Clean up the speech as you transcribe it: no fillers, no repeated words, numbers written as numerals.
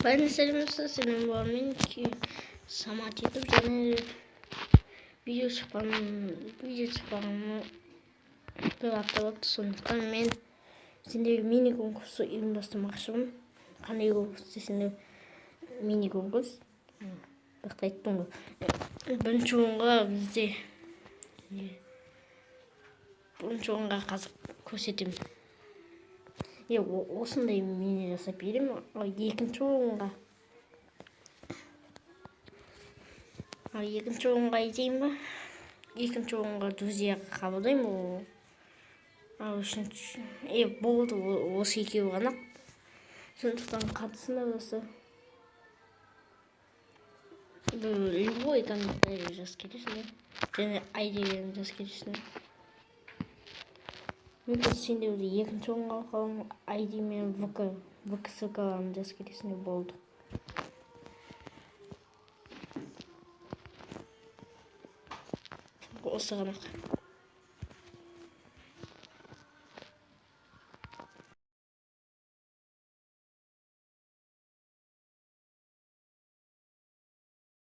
Ben senin senin var ki Samat YouTube және видео шықпағаныма бір апта болыпты. Сондықтан мен сендерге мини конкурс ұйымдастырмақшымын. Қандай конкурс десеңдер, мини конкурс. Бірақ айттым ғой. Бірінші орынға қазір көрсетемін. Осындай мини жасап беремін. Екінші орынға айтайын ба? Екінші орынға друзьяға қабылдаймын. Болды, осы екеуі ғана. Сондықтан қатысыңдар осы. Любой комментарий жазып кетесіңдер. Және айдияларын жазып кетесіңдер. Мүмкін сендер екінші орынға қалың айди мен ВК-ны жазып кетесіңдер, болды. Осы ғана.